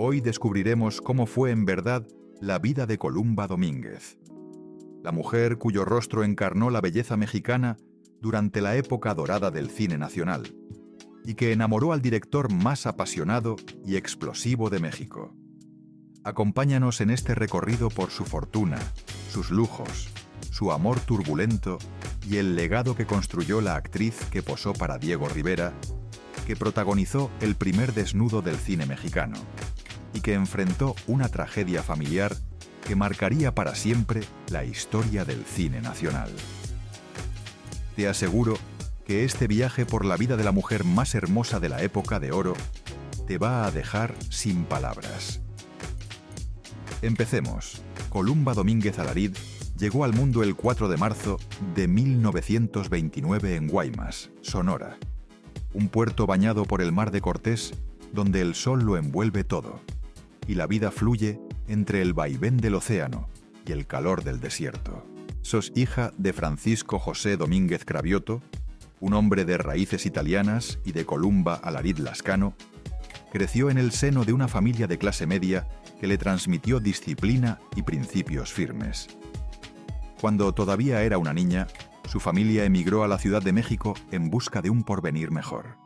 Hoy descubriremos cómo fue en verdad la vida de Columba Domínguez, la mujer cuyo rostro encarnó la belleza mexicana durante la época dorada del cine nacional y que enamoró al director más apasionado y explosivo de México. Acompáñanos en este recorrido por su fortuna, sus lujos, su amor turbulento y el legado que construyó la actriz que posó para Diego Rivera, que protagonizó el primer desnudo del cine mexicano y que enfrentó una tragedia familiar que marcaría para siempre la historia del cine nacional. Te aseguro que este viaje por la vida de la mujer más hermosa de la época de oro te va a dejar sin palabras. Empecemos. Columba Domínguez Alarid llegó al mundo el 4 de marzo de 1929 en Guaymas, Sonora, un puerto bañado por el Mar de Cortés donde el sol lo envuelve todo y la vida fluye entre el vaivén del océano y el calor del desierto. Sos hija de Francisco José Domínguez Cravioto, un hombre de raíces italianas y de Columba Alarid Lascano. Creció en el seno de una familia de clase media que le transmitió disciplina y principios firmes. Cuando todavía era una niña, su familia emigró a la Ciudad de México en busca de un porvenir mejor.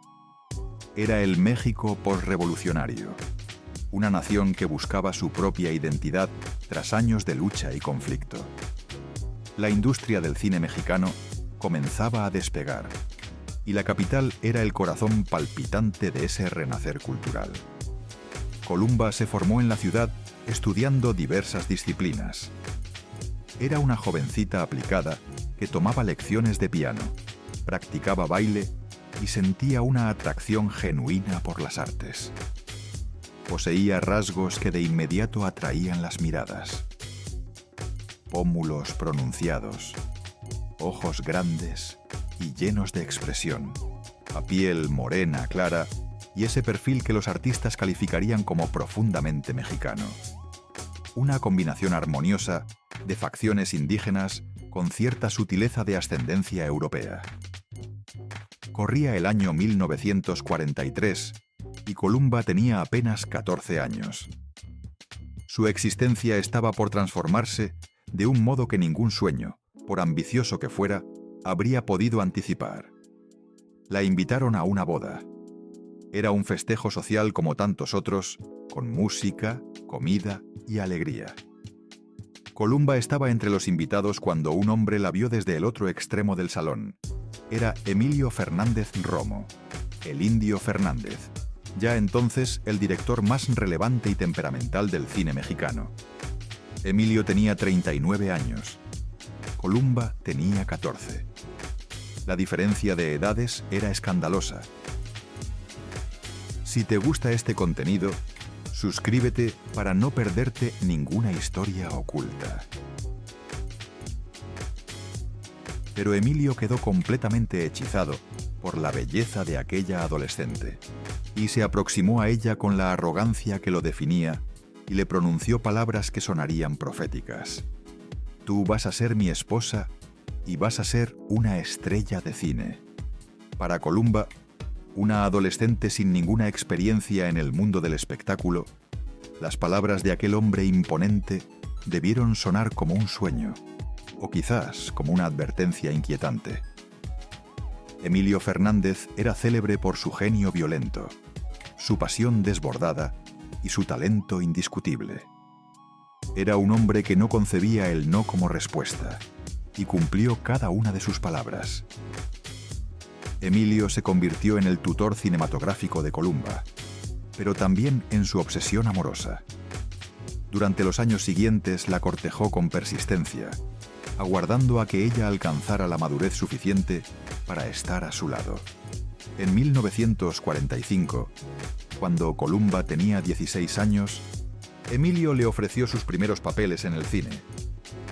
Era el México posrevolucionario, una nación que buscaba su propia identidad tras años de lucha y conflicto. La industria del cine mexicano comenzaba a despegar, y la capital era el corazón palpitante de ese renacer cultural. Columba se formó en la ciudad estudiando diversas disciplinas. Era una jovencita aplicada que tomaba lecciones de piano, practicaba baile y sentía una atracción genuina por las artes. Poseía rasgos que de inmediato atraían las miradas. Pómulos pronunciados, ojos grandes y llenos de expresión, a piel morena clara y ese perfil que los artistas calificarían como profundamente mexicano. Una combinación armoniosa de facciones indígenas con cierta sutileza de ascendencia europea. Corría el año 1943 y Columba tenía apenas 14 años. Su existencia estaba por transformarse de un modo que ningún sueño, por ambicioso que fuera, habría podido anticipar. La invitaron a una boda. Era un festejo social como tantos otros, con música, comida y alegría. Columba estaba entre los invitados cuando un hombre la vio desde el otro extremo del salón. Era Emilio Fernández Romo, el Indio Fernández, ya entonces el director más relevante y temperamental del cine mexicano. Emilio tenía 39 años. Columba tenía 14. La diferencia de edades era escandalosa. Si te gusta este contenido, suscríbete para no perderte ninguna historia oculta. Pero Emilio quedó completamente hechizado por la belleza de aquella adolescente y se aproximó a ella con la arrogancia que lo definía y le pronunció palabras que sonarían proféticas. Tú vas a ser mi esposa y vas a ser una estrella de cine. Para Columba, una adolescente sin ninguna experiencia en el mundo del espectáculo, las palabras de aquel hombre imponente debieron sonar como un sueño, o quizás como una advertencia inquietante. Emilio Fernández era célebre por su genio violento, su pasión desbordada y su talento indiscutible. Era un hombre que no concebía el no como respuesta y cumplió cada una de sus palabras. Emilio se convirtió en el tutor cinematográfico de Columba, pero también en su obsesión amorosa. Durante los años siguientes la cortejó con persistencia, aguardando a que ella alcanzara la madurez suficiente para estar a su lado. En 1945, cuando Columba tenía 16 años, Emilio le ofreció sus primeros papeles en el cine.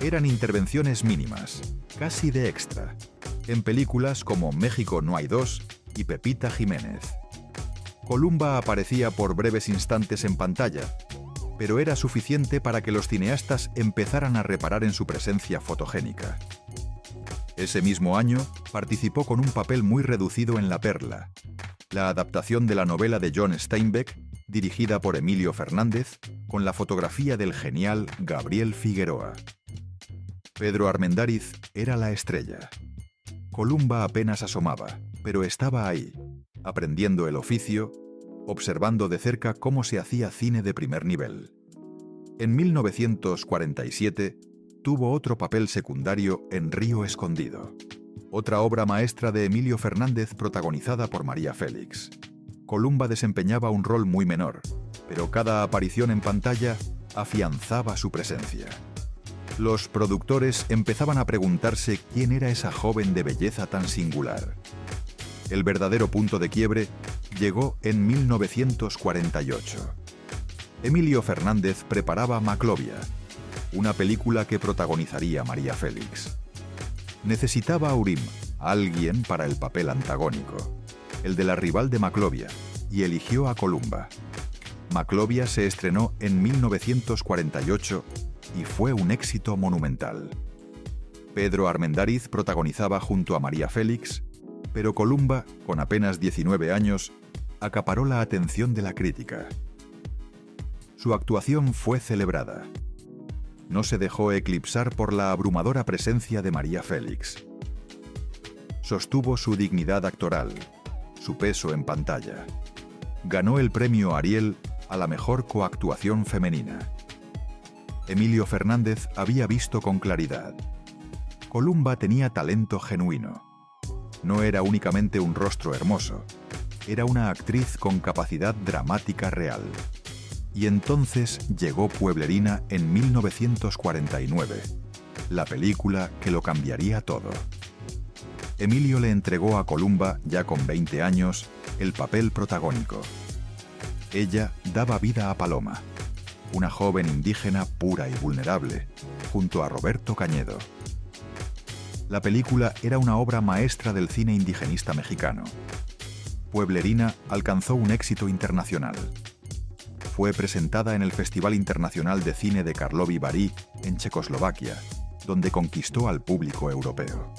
Eran intervenciones mínimas, casi de extra, en películas como México no hay dos y Pepita Jiménez. Columba aparecía por breves instantes en pantalla, pero era suficiente para que los cineastas empezaran a reparar en su presencia fotogénica. Ese mismo año participó con un papel muy reducido en La Perla, la adaptación de la novela de John Steinbeck dirigida por Emilio Fernández, con la fotografía del genial Gabriel Figueroa. Pedro Armendáriz era la estrella. Columba apenas asomaba, pero estaba ahí, aprendiendo el oficio, observando de cerca cómo se hacía cine de primer nivel. En 1947 tuvo otro papel secundario en Río Escondido, otra obra maestra de Emilio Fernández protagonizada por María Félix. Columba desempeñaba un rol muy menor, pero cada aparición en pantalla afianzaba su presencia. Los productores empezaban a preguntarse quién era esa joven de belleza tan singular. El verdadero punto de quiebre llegó en 1948. Emilio Fernández preparaba Maclovia, una película que protagonizaría María Félix. Necesitaba a Urim, alguien para el papel antagónico, el de la rival de Maclovia, y eligió a Columba. Maclovia se estrenó en 1948 y fue un éxito monumental. Pedro Armendáriz protagonizaba junto a María Félix, pero Columba, con apenas 19 años, acaparó la atención de la crítica. Su actuación fue celebrada. No se dejó eclipsar por la abrumadora presencia de María Félix. Sostuvo su dignidad actoral, su peso en pantalla. Ganó el premio Ariel a la mejor coactuación femenina. Emilio Fernández había visto con claridad. Columba tenía talento genuino. No era únicamente un rostro hermoso, era una actriz con capacidad dramática real. Y entonces llegó Pueblerina en 1949, la película que lo cambiaría todo. Emilio le entregó a Columba, ya con 20 años, el papel protagónico. Ella daba vida a Paloma, una joven indígena pura y vulnerable, junto a Roberto Cañedo. La película era una obra maestra del cine indigenista mexicano. Pueblerina alcanzó un éxito internacional. Fue presentada en el Festival Internacional de Cine de Karlovy Vary, en Checoslovaquia, donde conquistó al público europeo.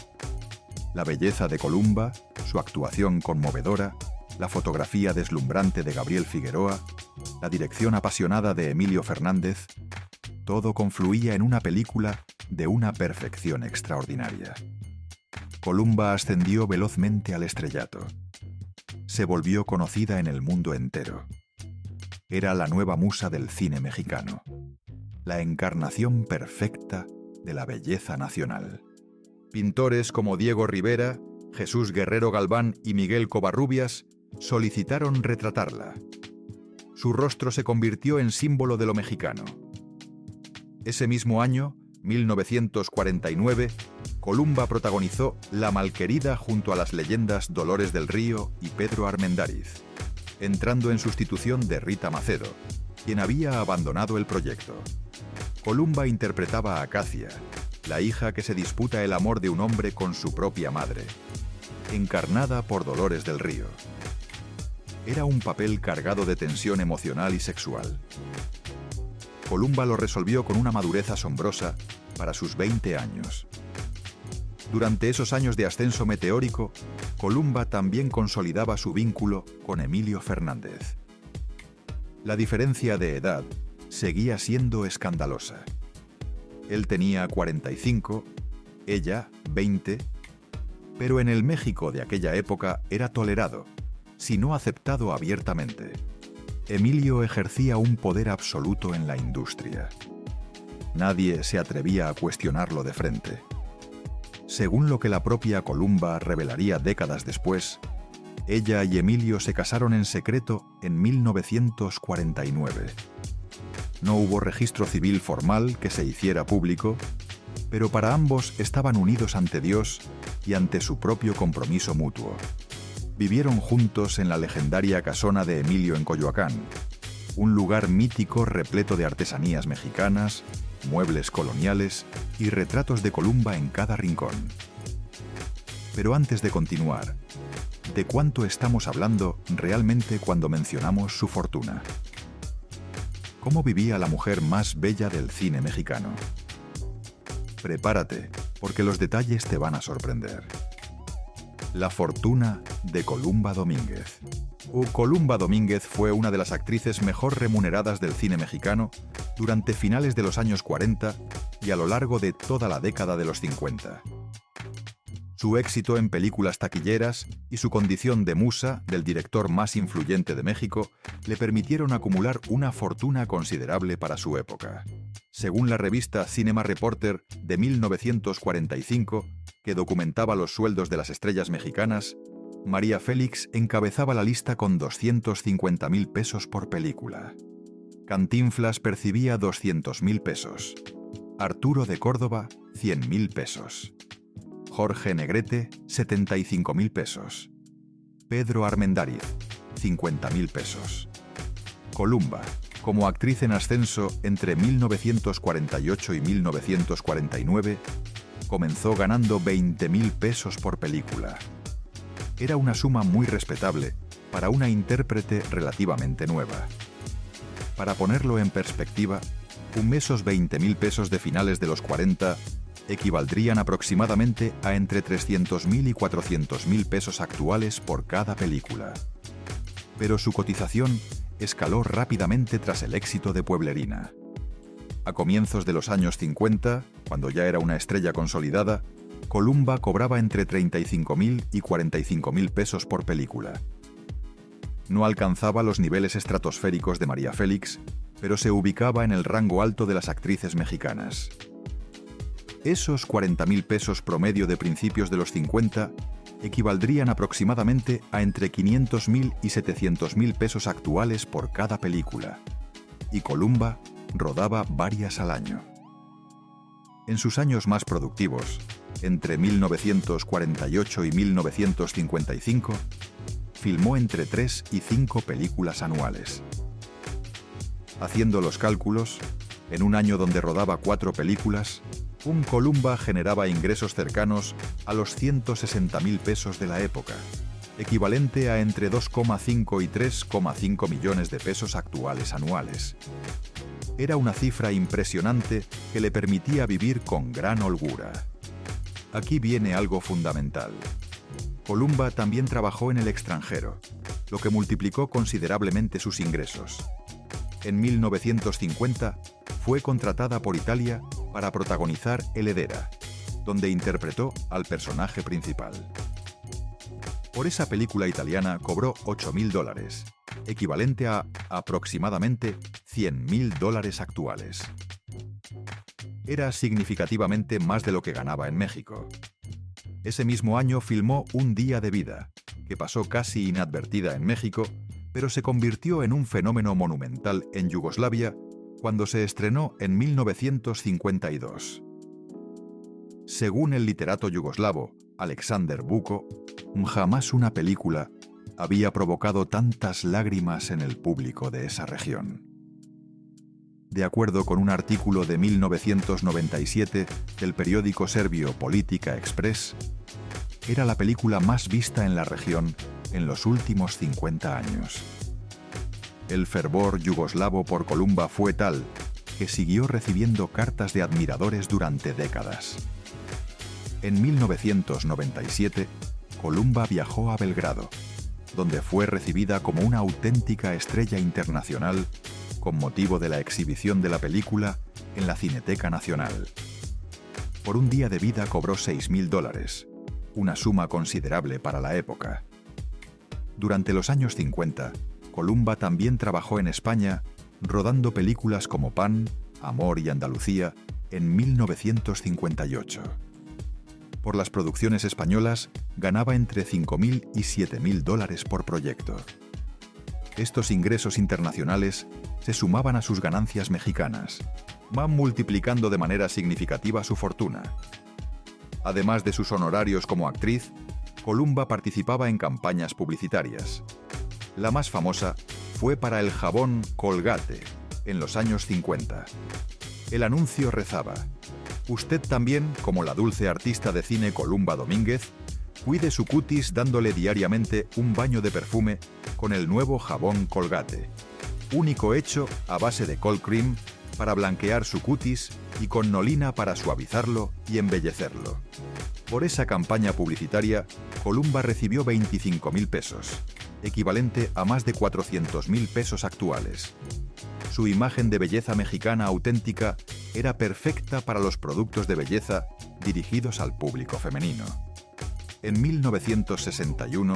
La belleza de Columba, su actuación conmovedora, la fotografía deslumbrante de Gabriel Figueroa, la dirección apasionada de Emilio Fernández, todo confluía en una película de una perfección extraordinaria. Columba ascendió velozmente al estrellato. Se volvió conocida en el mundo entero. Era la nueva musa del cine mexicano, la encarnación perfecta de la belleza nacional. Pintores como Diego Rivera, Jesús Guerrero Galván y Miguel Covarrubias solicitaron retratarla. Su rostro se convirtió en símbolo de lo mexicano. Ese mismo año, 1949, Columba protagonizó La Malquerida junto a las leyendas Dolores del Río y Pedro Armendáriz, entrando en sustitución de Rita Macedo, quien había abandonado el proyecto. Columba interpretaba a Acacia, la hija que se disputa el amor de un hombre con su propia madre, encarnada por Dolores del Río. Era un papel cargado de tensión emocional y sexual. Columba lo resolvió con una madurez asombrosa para sus 20 años. Durante esos años de ascenso meteórico, Columba también consolidaba su vínculo con Emilio Fernández. La diferencia de edad seguía siendo escandalosa. Él tenía 45, ella 20, pero en el México de aquella época era tolerado, si no aceptado abiertamente. Emilio ejercía un poder absoluto en la industria. Nadie se atrevía a cuestionarlo de frente. Según lo que la propia Columba revelaría décadas después, ella y Emilio se casaron en secreto en 1949. No hubo registro civil formal que se hiciera público, pero para ambos estaban unidos ante Dios y ante su propio compromiso mutuo. Vivieron juntos en la legendaria casona de Emilio en Coyoacán, un lugar mítico repleto de artesanías mexicanas, muebles coloniales y retratos de Columba en cada rincón. Pero antes de continuar, ¿de cuánto estamos hablando realmente cuando mencionamos su fortuna? ¿Cómo vivía la mujer más bella del cine mexicano? Prepárate, porque los detalles te van a sorprender. La fortuna de Columba Domínguez. Columba Domínguez fue una de las actrices mejor remuneradas del cine mexicano durante finales de los años 40 y a lo largo de toda la década de los 50. Su éxito en películas taquilleras y su condición de musa del director más influyente de México le permitieron acumular una fortuna considerable para su época. Según la revista Cinema Reporter de 1945, que documentaba los sueldos de las estrellas mexicanas, María Félix encabezaba la lista con 250,000 pesos por película. Cantinflas percibía 200,000 pesos. Arturo de Córdoba, 100,000 pesos. Jorge Negrete, 75,000 pesos. Pedro Armendáriz, 50,000 pesos. Columba, como actriz en ascenso entre 1948 y 1949, comenzó ganando 20,000 pesos por película. Era una suma muy respetable para una intérprete relativamente nueva. Para ponerlo en perspectiva, esos 20,000 pesos de finales de los 40 equivaldrían aproximadamente a entre 300,000 y 400,000 pesos actuales por cada película. Pero su cotización escaló rápidamente tras el éxito de Pueblerina. A comienzos de los años 50, cuando ya era una estrella consolidada, Columba cobraba entre 35,000 y 45,000 pesos por película. No alcanzaba los niveles estratosféricos de María Félix, pero se ubicaba en el rango alto de las actrices mexicanas. Esos 40,000 pesos promedio de principios de los 50 equivaldrían aproximadamente a entre 500,000 y 700,000 pesos actuales por cada película, y Columba rodaba varias al año. En sus años más productivos, entre 1948 y 1955, filmó entre 3 y 5 películas anuales. Haciendo los cálculos, en un año donde rodaba 4 películas, Columba generaba ingresos cercanos a los 160,000 pesos de la época, equivalente a entre 2,5 y 3,5 millones de pesos actuales anuales. Era una cifra impresionante que le permitía vivir con gran holgura. Aquí viene algo fundamental. Columba también trabajó en el extranjero, lo que multiplicó considerablemente sus ingresos. En 1950 fue contratada por Italia para protagonizar El Hedera, donde interpretó al personaje principal. Por esa película italiana cobró $8,000, equivalente a aproximadamente $100,000 actuales. Era significativamente más de lo que ganaba en México. Ese mismo año filmó Un día de vida, que pasó casi inadvertida en México, pero se convirtió en un fenómeno monumental en Yugoslavia cuando se estrenó en 1952. Según el literato yugoslavo Aleksandar Vuko, jamás una película había provocado tantas lágrimas en el público de esa región. De acuerdo con un artículo de 1997 del periódico serbio Politika Express, era la película más vista en la región en los últimos 50 años. El fervor yugoslavo por Columba fue tal que siguió recibiendo cartas de admiradores durante décadas. En 1997, Columba viajó a Belgrado, donde fue recibida como una auténtica estrella internacional con motivo de la exhibición de la película en la Cineteca Nacional. Por Un día de vida cobró $6,000, una suma considerable para la época. Durante los años 50, Columba también trabajó en España, rodando películas como Pan, Amor y Andalucía en 1958. Por las producciones españolas ganaba entre $5,000 y $7,000 por proyecto. Estos ingresos internacionales se sumaban a sus ganancias mexicanas, van multiplicando de manera significativa su fortuna. Además de sus honorarios como actriz, Columba participaba en campañas publicitarias. La más famosa fue para el jabón Colgate, en los años 50. El anuncio rezaba: «Usted también, como la dulce artista de cine Columba Domínguez, cuide su cutis dándole diariamente un baño de perfume con el nuevo jabón Colgate, único hecho a base de cold cream para blanquear su cutis y con nolina para suavizarlo y embellecerlo». Por esa campaña publicitaria, Columba recibió 25.000 pesos, equivalente a más de 400.000 pesos actuales. Su imagen de belleza mexicana auténtica era perfecta para los productos de belleza dirigidos al público femenino. En 1961,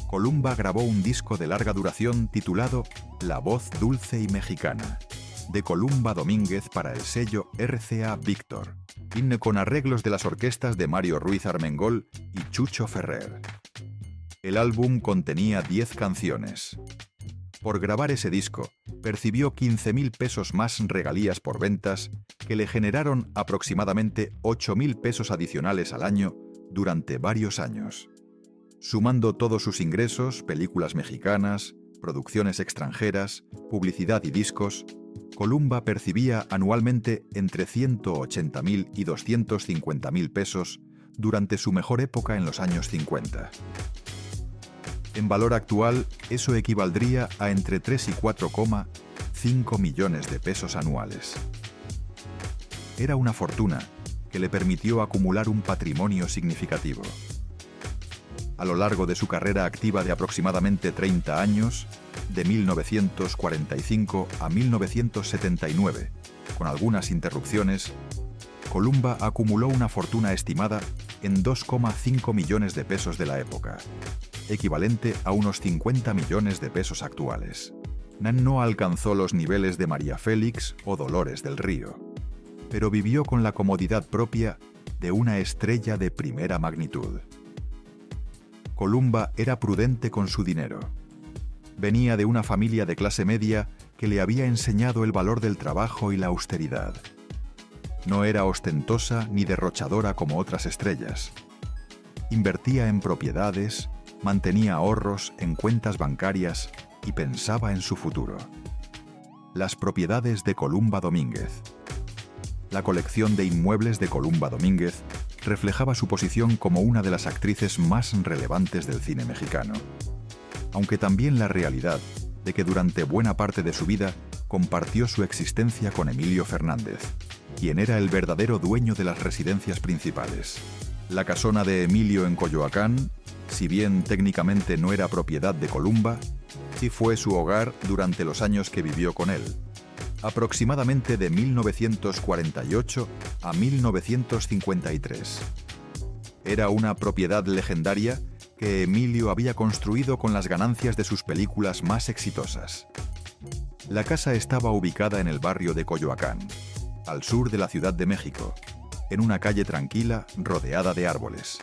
Columba grabó un disco de larga duración titulado La voz dulce y mexicana, de Columba Domínguez para el sello RCA Víctor, con arreglos de las orquestas de Mario Ruiz Armengol y Chucho Ferrer. El álbum contenía 10 canciones. Por grabar ese disco, percibió 15.000 pesos más regalías por ventas, que le generaron aproximadamente 8.000 pesos adicionales al año durante varios años. Sumando todos sus ingresos, películas mexicanas, producciones extranjeras, publicidad y discos, Columba percibía anualmente entre 180.000 y 250.000 pesos durante su mejor época en los años 50. En valor actual, eso equivaldría a entre 3 y 4,5 millones de pesos anuales. Era una fortuna que le permitió acumular un patrimonio significativo. A lo largo de su carrera activa de aproximadamente 30 años, de 1945 a 1979, con algunas interrupciones, Columba acumuló una fortuna estimada en 2,5 millones de pesos de la época, equivalente a unos 50 millones de pesos actuales. No alcanzó los niveles de María Félix o Dolores del Río, pero vivió con la comodidad propia de una estrella de primera magnitud. Columba era prudente con su dinero. Venía de una familia de clase media que le había enseñado el valor del trabajo y la austeridad. No era ostentosa ni derrochadora como otras estrellas. Invertía en propiedades, mantenía ahorros en cuentas bancarias y pensaba en su futuro. Las propiedades de Columba Domínguez. La colección de inmuebles de Columba Domínguez reflejaba su posición como una de las actrices más relevantes del cine mexicano, aunque también la realidad de que durante buena parte de su vida compartió su existencia con Emilio Fernández, quien era el verdadero dueño de las residencias principales. La casona de Emilio en Coyoacán, si bien técnicamente no era propiedad de Columba, sí fue su hogar durante los años que vivió con él, aproximadamente de 1948 a 1953. Era una propiedad legendaria que Emilio había construido con las ganancias de sus películas más exitosas. La casa estaba ubicada en el barrio de Coyoacán, al sur de la Ciudad de México, en una calle tranquila rodeada de árboles.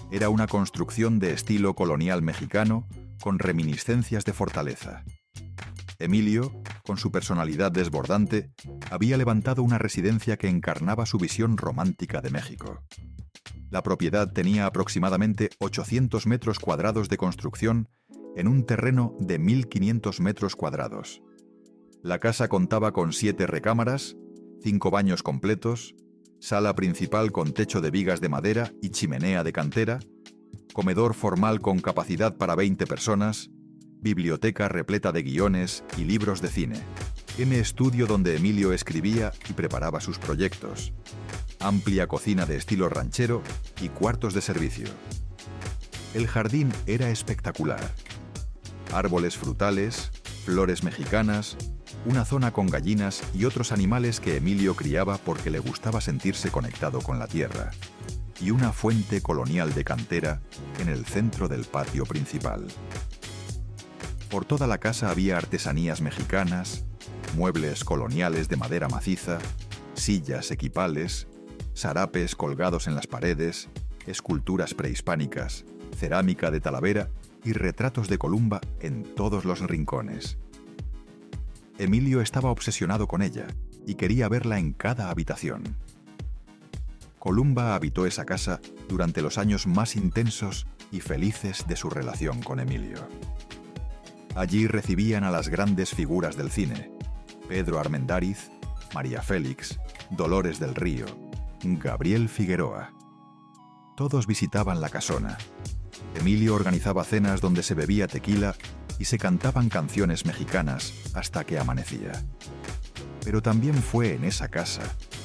Era una construcción de estilo colonial mexicano con reminiscencias de fortaleza. Emilio, con su personalidad desbordante, había levantado una residencia que encarnaba su visión romántica de México. La propiedad tenía aproximadamente 800 metros cuadrados de construcción en un terreno de 1.500 metros cuadrados. La casa contaba con 7 recámaras, 5 baños completos, sala principal con techo de vigas de madera y chimenea de cantera, comedor formal con capacidad para 20 personas, biblioteca repleta de guiones y libros de cine, estudio donde Emilio escribía y preparaba sus proyectos, amplia cocina de estilo ranchero y cuartos de servicio. El jardín era espectacular. Árboles frutales, flores mexicanas, una zona con gallinas y otros animales que Emilio criaba porque le gustaba sentirse conectado con la tierra, y una fuente colonial de cantera en el centro del patio principal. Por toda la casa había artesanías mexicanas, muebles coloniales de madera maciza, sillas equipales, sarapes colgados en las paredes, esculturas prehispánicas, cerámica de Talavera y retratos de Columba en todos los rincones. Emilio estaba obsesionado con ella y quería verla en cada habitación. Columba habitó esa casa durante los años más intensos y felices de su relación con Emilio. Allí recibían a las grandes figuras del cine: Pedro Armendáriz, María Félix, Dolores del Río, Gabriel Figueroa. Todos visitaban la casona. Emilio organizaba cenas donde se bebía tequila y se cantaban canciones mexicanas hasta que amanecía. Pero también fue en esa casa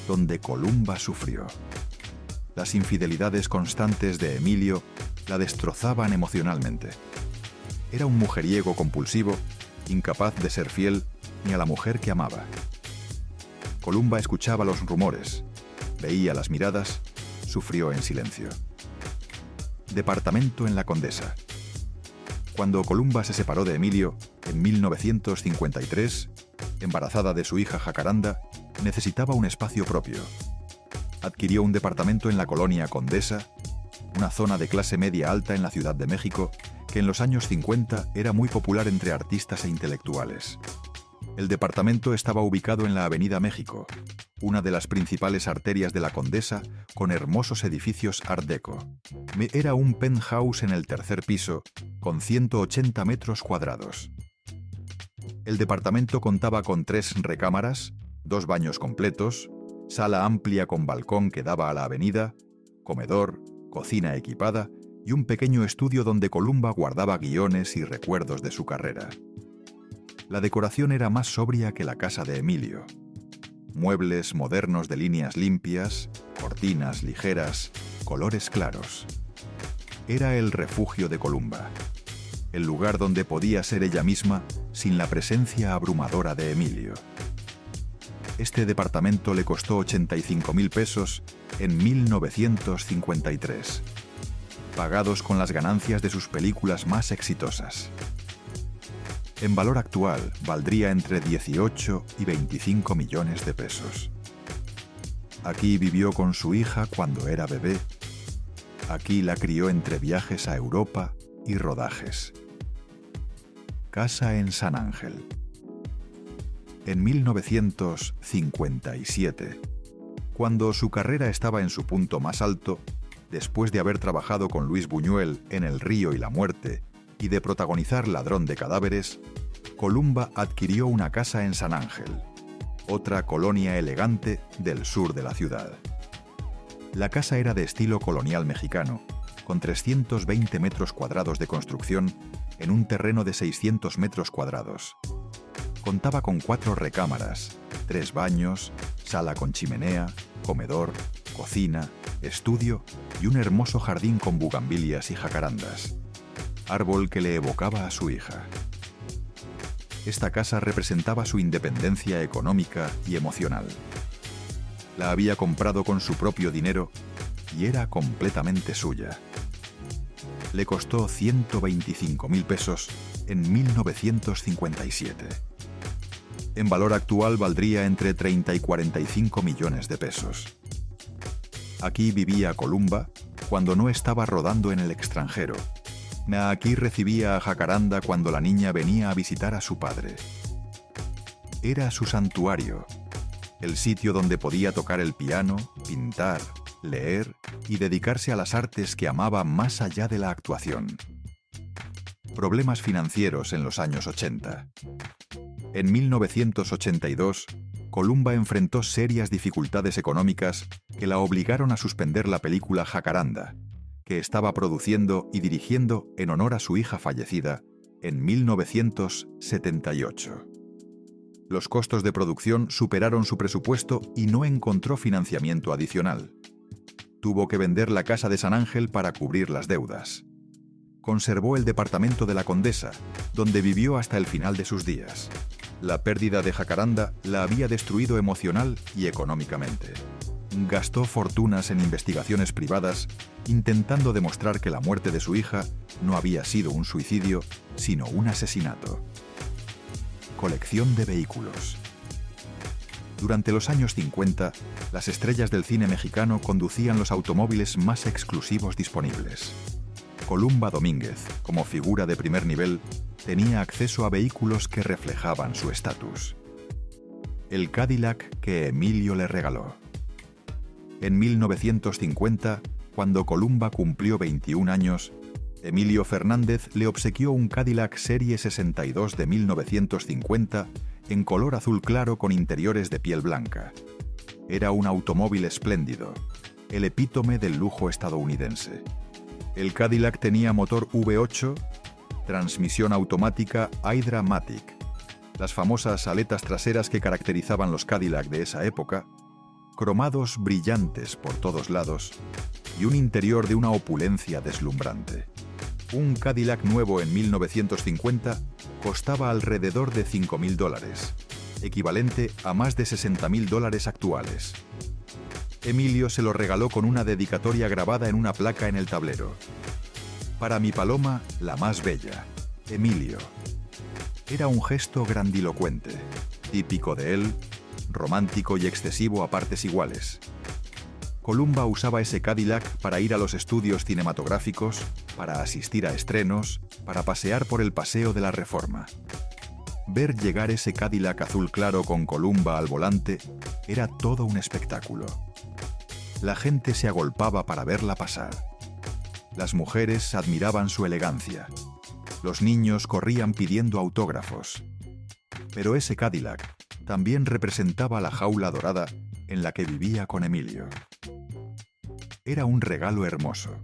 donde Columba sufrió. Las infidelidades constantes de Emilio la destrozaban emocionalmente. Era un mujeriego compulsivo, incapaz de ser fiel ni a la mujer que amaba. Columba escuchaba los rumores, veía las miradas, sufrió en silencio. Departamento en la Condesa. Cuando Columba se separó de Emilio, en 1953, embarazada de su hija Jacaranda, necesitaba un espacio propio. Adquirió un departamento en la colonia Condesa, una zona de clase media alta en la Ciudad de México, que en los años 50 era muy popular entre artistas e intelectuales. El departamento estaba ubicado en la Avenida México, una de las principales arterias de la Condesa, con hermosos edificios Art Deco. Era un penthouse en el tercer piso, con 180 metros cuadrados. El departamento contaba con 3 recámaras, 2 baños completos, sala amplia con balcón que daba a la avenida, comedor, cocina equipada y un pequeño estudio donde Columba guardaba guiones y recuerdos de su carrera. La decoración era más sobria que la casa de Emilio. Muebles modernos de líneas limpias, cortinas ligeras, colores claros. Era el refugio de Columba, el lugar donde podía ser ella misma sin la presencia abrumadora de Emilio. Este departamento le costó 85,000 pesos en 1953, pagados con las ganancias de sus películas más exitosas. En valor actual, valdría entre 18 y 25 millones de pesos. Aquí vivió con su hija cuando era bebé. Aquí la crió entre viajes a Europa y rodajes. Casa en San Ángel. En 1957, cuando su carrera estaba en su punto más alto, después de haber trabajado con Luis Buñuel en El río y la muerte y de protagonizar Ladrón de cadáveres, Columba adquirió una casa en San Ángel, otra colonia elegante del sur de la ciudad. La casa era de estilo colonial mexicano, con 320 metros cuadrados de construcción en un terreno de 600 metros cuadrados. Contaba con 4 recámaras, 3 baños, sala con chimenea, comedor, cocina, estudio y un hermoso jardín con bugambilias y jacarandas, árbol que le evocaba a su hija. Esta casa representaba su independencia económica y emocional. La había comprado con su propio dinero y era completamente suya. Le costó 125,000 pesos en 1957. En valor actual valdría entre 30 y 45 millones de pesos. Aquí vivía Columba cuando no estaba rodando en el extranjero. Aquí recibía a Jacaranda cuando la niña venía a visitar a su padre. Era su santuario, el sitio donde podía tocar el piano, pintar, leer y dedicarse a las artes que amaba más allá de la actuación. Problemas financieros en los años 80. En 1982, Columba enfrentó serias dificultades económicas que la obligaron a suspender la película Jacaranda, que estaba produciendo y dirigiendo en honor a su hija fallecida en 1978. Los costos de producción superaron su presupuesto y no encontró financiamiento adicional. Tuvo que vender la casa de San Ángel para cubrir las deudas. Conservó el departamento de la Condesa, donde vivió hasta el final de sus días. La pérdida de Jacaranda la había destruido emocional y económicamente. Gastó fortunas en investigaciones privadas, intentando demostrar que la muerte de su hija no había sido un suicidio, sino un asesinato. Colección de vehículos. Durante los años 50, las estrellas del cine mexicano conducían los automóviles más exclusivos disponibles. Columba Domínguez, como figura de primer nivel, tenía acceso a vehículos que reflejaban su estatus. El Cadillac que Emilio le regaló. En 1950, cuando Columba cumplió 21 años, Emilio Fernández le obsequió un Cadillac Serie 62 de 1950 en color azul claro con interiores de piel blanca. Era un automóvil espléndido, el epítome del lujo estadounidense. El Cadillac tenía motor V8, transmisión automática Hydra-Matic, las famosas aletas traseras que caracterizaban los Cadillac de esa época, cromados brillantes por todos lados y un interior de una opulencia deslumbrante. Un Cadillac nuevo en 1950 costaba alrededor de $5.000, equivalente a más de $60.000 actuales. Emilio se lo regaló con una dedicatoria grabada en una placa en el tablero. Para mi paloma, la más bella, Emilio. Era un gesto grandilocuente, típico de él, romántico y excesivo a partes iguales. Columba usaba ese Cadillac para ir a los estudios cinematográficos, para asistir a estrenos, para pasear por el Paseo de la Reforma. Ver llegar ese Cadillac azul claro con Columba al volante era todo un espectáculo. La gente se agolpaba para verla pasar. Las mujeres admiraban su elegancia. Los niños corrían pidiendo autógrafos. Pero ese Cadillac también representaba la jaula dorada en la que vivía con Emilio. Era un regalo hermoso,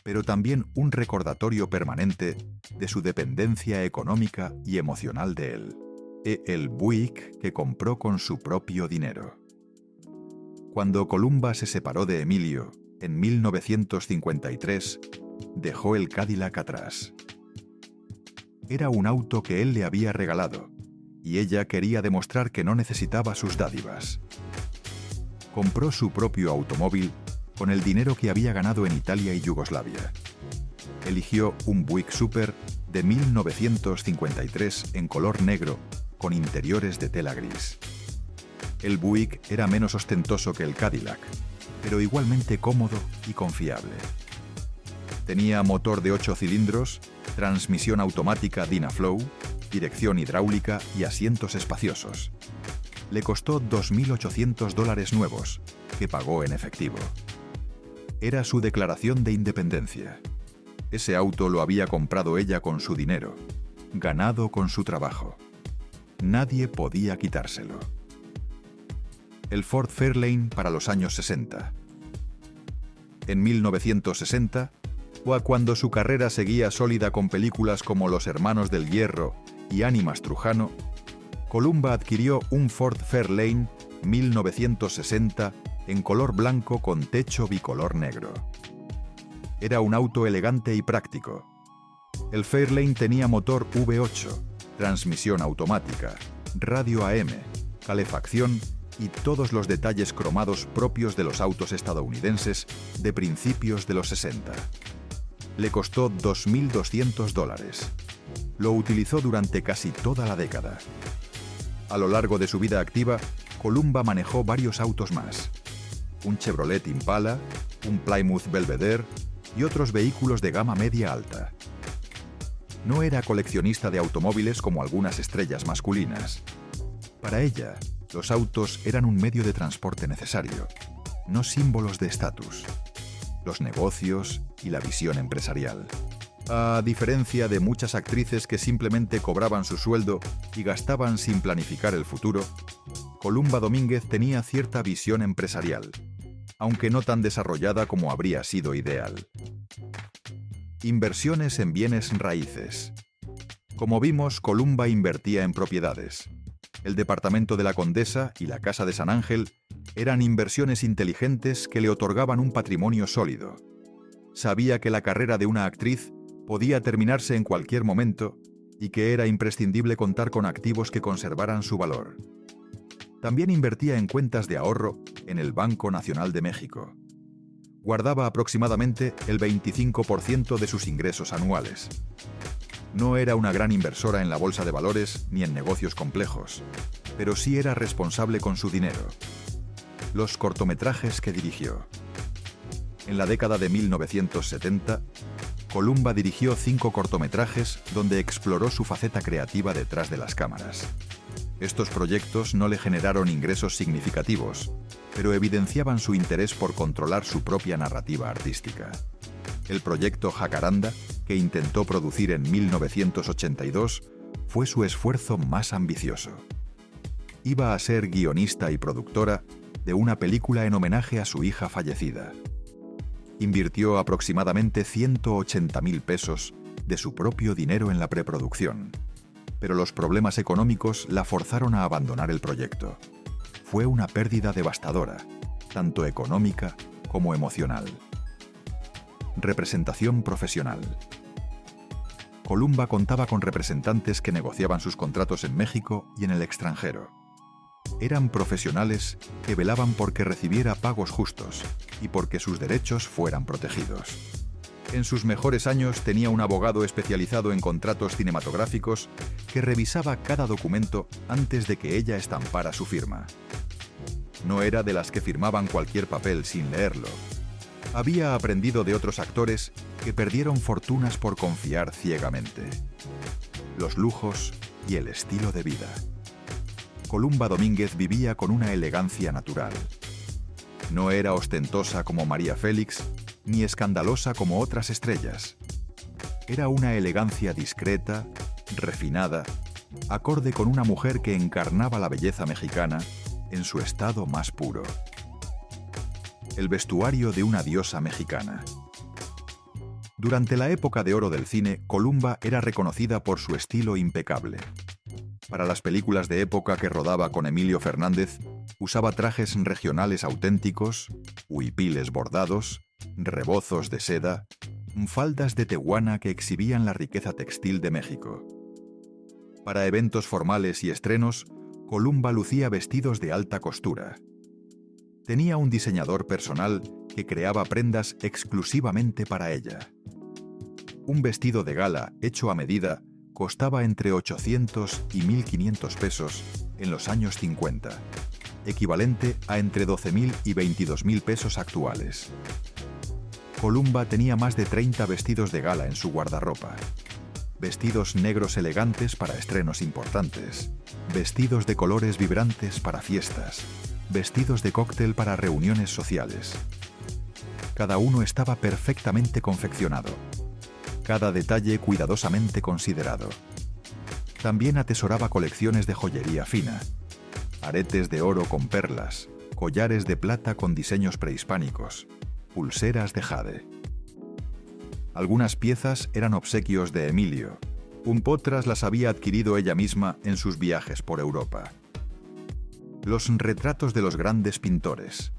pero también un recordatorio permanente de su dependencia económica y emocional de él. El Buick que compró con su propio dinero. Cuando Columba se separó de Emilio, en 1953, dejó el Cadillac atrás. Era un auto que él le había regalado, y ella quería demostrar que no necesitaba sus dádivas. Compró su propio automóvil con el dinero que había ganado en Italia y Yugoslavia. Eligió un Buick Super de 1953 en color negro, con interiores de tela gris. El Buick era menos ostentoso que el Cadillac, pero igualmente cómodo y confiable. Tenía motor de 8 cilindros, transmisión automática Dynaflow, dirección hidráulica y asientos espaciosos. Le costó $2.800 nuevos, que pagó en efectivo. Era su declaración de independencia. Ese auto lo había comprado ella con su dinero, ganado con su trabajo. Nadie podía quitárselo. El Ford Fairlane para los años 60. En 1960, cuando su carrera seguía sólida con películas como Los Hermanos del Hierro y Ánimas Trujano, Columba adquirió un Ford Fairlane 1960 en color blanco con techo bicolor negro. Era un auto elegante y práctico. El Fairlane tenía motor V8, transmisión automática, radio AM, calefacción y todos los detalles cromados propios de los autos estadounidenses de principios de los 60. Le costó $2.200. Lo utilizó durante casi toda la década. A lo largo de su vida activa, Columba manejó varios autos más. Un Chevrolet Impala, un Plymouth Belvedere y otros vehículos de gama media alta. No era coleccionista de automóviles como algunas estrellas masculinas. Para ella, los autos eran un medio de transporte necesario, no símbolos de estatus. Los negocios y la visión empresarial. A diferencia de muchas actrices que simplemente cobraban su sueldo y gastaban sin planificar el futuro, Columba Domínguez tenía cierta visión empresarial, aunque no tan desarrollada como habría sido ideal. Inversiones en bienes raíces. Como vimos, Columba invertía en propiedades. El departamento de la Condesa y la Casa de San Ángel eran inversiones inteligentes que le otorgaban un patrimonio sólido. Sabía que la carrera de una actriz podía terminarse en cualquier momento y que era imprescindible contar con activos que conservaran su valor. También invertía en cuentas de ahorro en el Banco Nacional de México. Guardaba aproximadamente el 25% de sus ingresos anuales. No era una gran inversora en la bolsa de valores ni en negocios complejos, pero sí era responsable con su dinero. Los cortometrajes que dirigió. En la década de 1970, Columba dirigió 5 cortometrajes donde exploró su faceta creativa detrás de las cámaras. Estos proyectos no le generaron ingresos significativos, pero evidenciaban su interés por controlar su propia narrativa artística. El proyecto Jacaranda, que intentó producir en 1982, fue su esfuerzo más ambicioso. Iba a ser guionista y productora de una película en homenaje a su hija fallecida. Invirtió aproximadamente 180.000 pesos de su propio dinero en la preproducción, pero los problemas económicos la forzaron a abandonar el proyecto. Fue una pérdida devastadora, tanto económica como emocional. Representación profesional. Columba contaba con representantes que negociaban sus contratos en México y en el extranjero. Eran profesionales que velaban por que recibiera pagos justos y porque sus derechos fueran protegidos. En sus mejores años tenía un abogado especializado en contratos cinematográficos que revisaba cada documento antes de que ella estampara su firma. No era de las que firmaban cualquier papel sin leerlo. Había aprendido de otros actores que perdieron fortunas por confiar ciegamente. Los lujos y el estilo de vida. Columba Domínguez vivía con una elegancia natural. No era ostentosa como María Félix, ni escandalosa como otras estrellas. Era una elegancia discreta, refinada, acorde con una mujer que encarnaba la belleza mexicana en su estado más puro. El vestuario de una diosa mexicana. Durante la época de oro del cine, Columba era reconocida por su estilo impecable. Para las películas de época que rodaba con Emilio Fernández, usaba trajes regionales auténticos, huipiles bordados, rebozos de seda, faldas de tehuana que exhibían la riqueza textil de México. Para eventos formales y estrenos, Columba lucía vestidos de alta costura. Tenía un diseñador personal que creaba prendas exclusivamente para ella. Un vestido de gala hecho a medida costaba entre 800 y 1.500 pesos en los años 50, equivalente a entre 12.000 y 22.000 pesos actuales. Columba tenía más de 30 vestidos de gala en su guardarropa. Vestidos negros elegantes para estrenos importantes, vestidos de colores vibrantes para fiestas, vestidos de cóctel para reuniones sociales. Cada uno estaba perfectamente confeccionado, cada detalle cuidadosamente considerado. También atesoraba colecciones de joyería fina, aretes de oro con perlas, collares de plata con diseños prehispánicos, pulseras de jade. Algunas piezas eran obsequios de Emilio. Otras las había adquirido ella misma en sus viajes por Europa. Los retratos de los grandes pintores.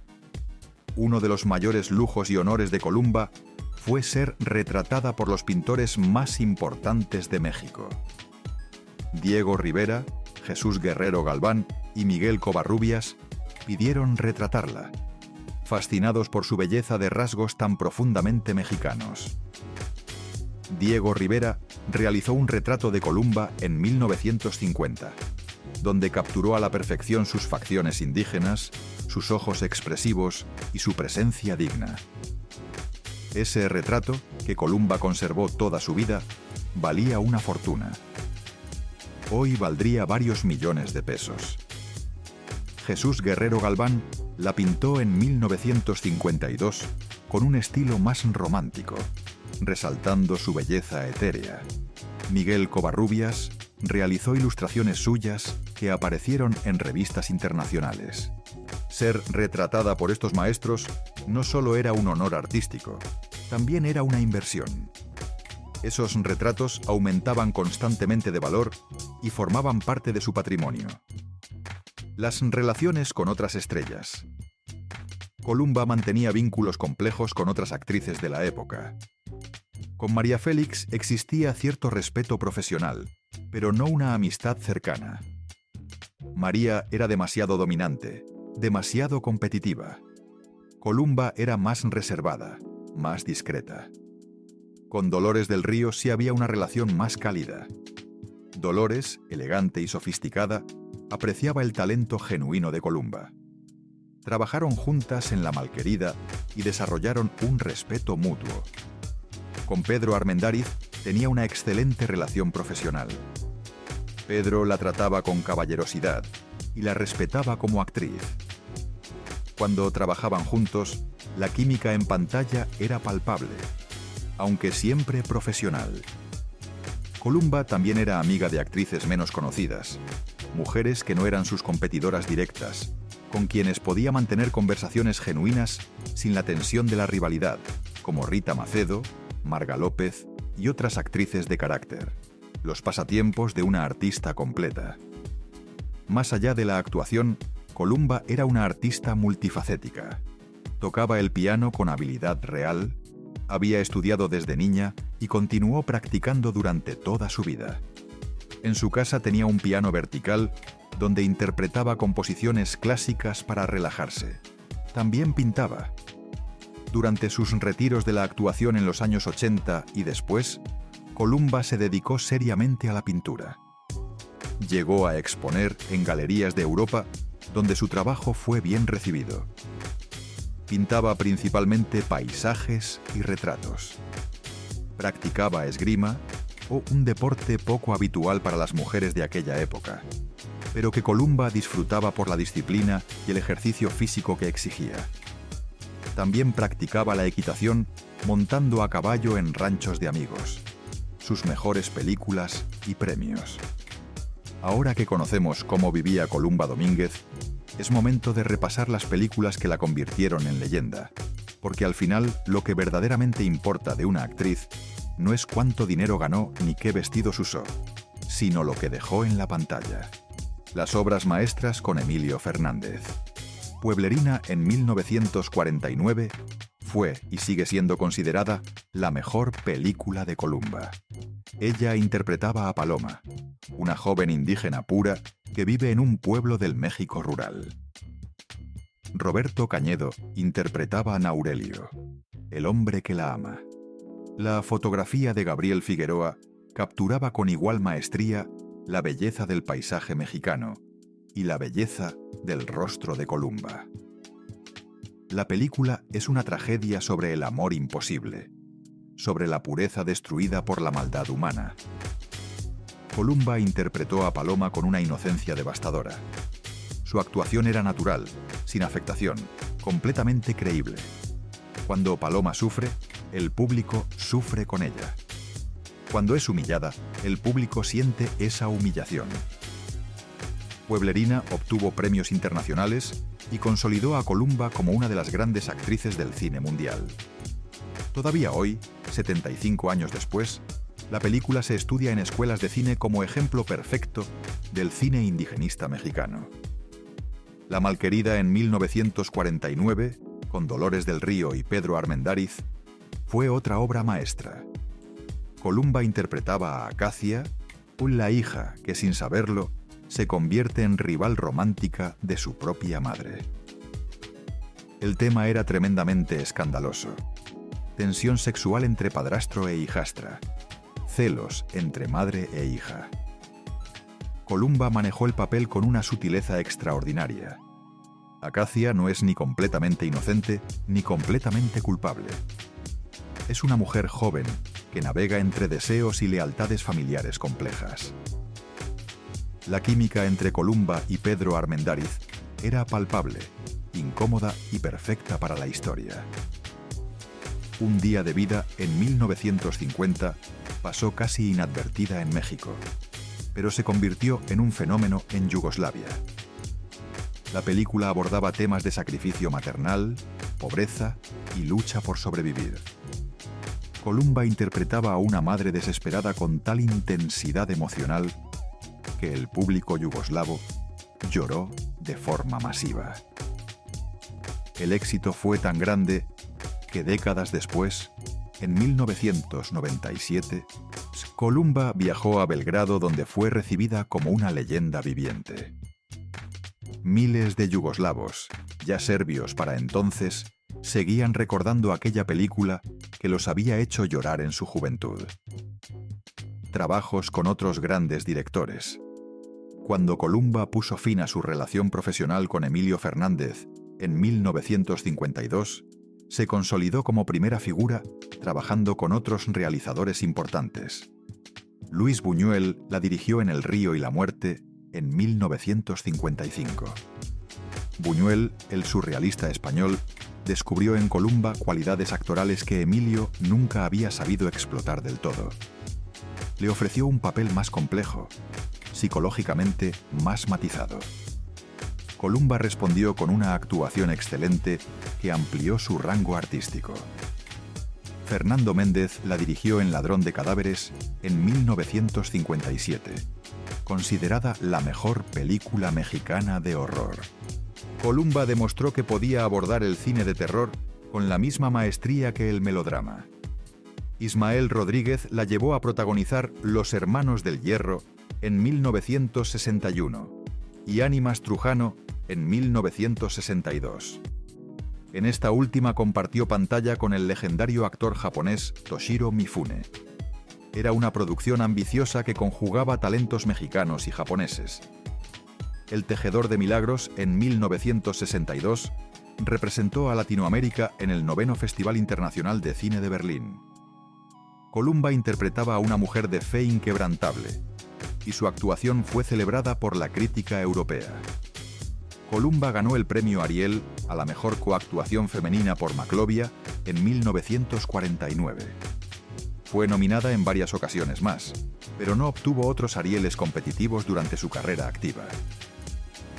Uno de los mayores lujos y honores de Columba fue ser retratada por los pintores más importantes de México. Diego Rivera, Jesús Guerrero Galván y Miguel Covarrubias pidieron retratarla, fascinados por su belleza de rasgos tan profundamente mexicanos. Diego Rivera realizó un retrato de Columba en 1950, donde capturó a la perfección sus facciones indígenas, sus ojos expresivos y su presencia digna. Ese retrato, que Columba conservó toda su vida, valía una fortuna. Hoy valdría varios millones de pesos. Jesús Guerrero Galván la pintó en 1952 con un estilo más romántico, resaltando su belleza etérea. Miguel Covarrubias realizó ilustraciones suyas que aparecieron en revistas internacionales. Ser retratada por estos maestros no solo era un honor artístico, también era una inversión. Esos retratos aumentaban constantemente de valor y formaban parte de su patrimonio. Las relaciones con otras estrellas. Columba mantenía vínculos complejos con otras actrices de la época. Con María Félix existía cierto respeto profesional, pero no una amistad cercana. María era demasiado dominante, demasiado competitiva. Columba era más reservada, más discreta. Con Dolores del Río sí había una relación más cálida. Dolores, elegante y sofisticada, apreciaba el talento genuino de Columba. Trabajaron juntas en La Malquerida y desarrollaron un respeto mutuo. Con Pedro Armendáriz tenía una excelente relación profesional. Pedro la trataba con caballerosidad y la respetaba como actriz. Cuando trabajaban juntos, la química en pantalla era palpable, aunque siempre profesional. Columba también era amiga de actrices menos conocidas, mujeres que no eran sus competidoras directas, con quienes podía mantener conversaciones genuinas sin la tensión de la rivalidad, como Rita Macedo, Marga López y otras actrices de carácter. Los pasatiempos de una artista completa. Más allá de la actuación, Columba era una artista multifacética. Tocaba el piano con habilidad real, había estudiado desde niña y continuó practicando durante toda su vida. En su casa tenía un piano vertical donde interpretaba composiciones clásicas para relajarse. También pintaba. Durante sus retiros de la actuación en los años 80 y después, Columba se dedicó seriamente a la pintura. Llegó a exponer en galerías de Europa, donde su trabajo fue bien recibido. Pintaba principalmente paisajes y retratos. Practicaba esgrima, o un deporte poco habitual para las mujeres de aquella época, pero que Columba disfrutaba por la disciplina y el ejercicio físico que exigía. También practicaba la equitación montando a caballo en ranchos de amigos, sus mejores películas y premios. Ahora que conocemos cómo vivía Columba Domínguez, es momento de repasar las películas que la convirtieron en leyenda, porque al final lo que verdaderamente importa de una actriz no es cuánto dinero ganó ni qué vestidos usó, sino lo que dejó en la pantalla. Las obras maestras con Emilio Fernández. Pueblerina en 1949 fue y sigue siendo considerada la mejor película de Columba. Ella interpretaba a Paloma, una joven indígena pura que vive en un pueblo del México rural. Roberto Cañedo interpretaba a Naurelio, el hombre que la ama. La fotografía de Gabriel Figueroa capturaba con igual maestría la belleza del paisaje mexicano y la belleza del rostro de Columba. La película es una tragedia sobre el amor imposible, sobre la pureza destruida por la maldad humana. Columba interpretó a Paloma con una inocencia devastadora. Su actuación era natural, sin afectación, completamente creíble. Cuando Paloma sufre, el público sufre con ella. Cuando es humillada, el público siente esa humillación. Pueblerina obtuvo premios internacionales y consolidó a Columba como una de las grandes actrices del cine mundial. Todavía hoy, 75 años después, la película se estudia en escuelas de cine como ejemplo perfecto del cine indigenista mexicano. La malquerida en 1949, con Dolores del Río y Pedro Armendáriz, fue otra obra maestra. Columba interpretaba a Acacia, la hija que sin saberlo se convierte en rival romántica de su propia madre. El tema era tremendamente escandaloso. Tensión sexual entre padrastro e hijastra. Celos entre madre e hija. Columba manejó el papel con una sutileza extraordinaria. Acacia no es ni completamente inocente ni completamente culpable. Es una mujer joven que navega entre deseos y lealtades familiares complejas. La química entre Columba y Pedro Armendáriz era palpable, incómoda y perfecta para la historia. Un día de vida en 1950 pasó casi inadvertida en México, pero se convirtió en un fenómeno en Yugoslavia. La película abordaba temas de sacrificio maternal, pobreza y lucha por sobrevivir. Columba interpretaba a una madre desesperada con tal intensidad emocional que el público yugoslavo lloró de forma masiva. El éxito fue tan grande que décadas después, en 1997, Columba viajó a Belgrado, donde fue recibida como una leyenda viviente. Miles de yugoslavos, ya serbios para entonces, seguían recordando aquella película que los había hecho llorar en su juventud. Trabajos con otros grandes directores. Cuando Columba puso fin a su relación profesional con Emilio Fernández en 1952, se consolidó como primera figura trabajando con otros realizadores importantes. Luis Buñuel la dirigió en El río y la muerte en 1955. Buñuel, el surrealista español, descubrió en Columba cualidades actorales que Emilio nunca había sabido explotar del todo. Le ofreció un papel más complejo, psicológicamente más matizado. Columba respondió con una actuación excelente que amplió su rango artístico. Fernando Méndez la dirigió en Ladrón de cadáveres en 1957, considerada la mejor película mexicana de horror. Columba demostró que podía abordar el cine de terror con la misma maestría que el melodrama. Ismael Rodríguez la llevó a protagonizar Los Hermanos del Hierro en 1961 y Ánimas Trujano en 1962. En esta última compartió pantalla con el legendario actor japonés Toshiro Mifune. Era una producción ambiciosa que conjugaba talentos mexicanos y japoneses. El Tejedor de Milagros, en 1962, representó a Latinoamérica en el 9º Festival Internacional de Cine de Berlín. Columba interpretaba a una mujer de fe inquebrantable, y su actuación fue celebrada por la crítica europea. Columba ganó el premio Ariel a la mejor coactuación femenina por Maclovia en 1949. Fue nominada en varias ocasiones más, pero no obtuvo otros Arieles competitivos durante su carrera activa.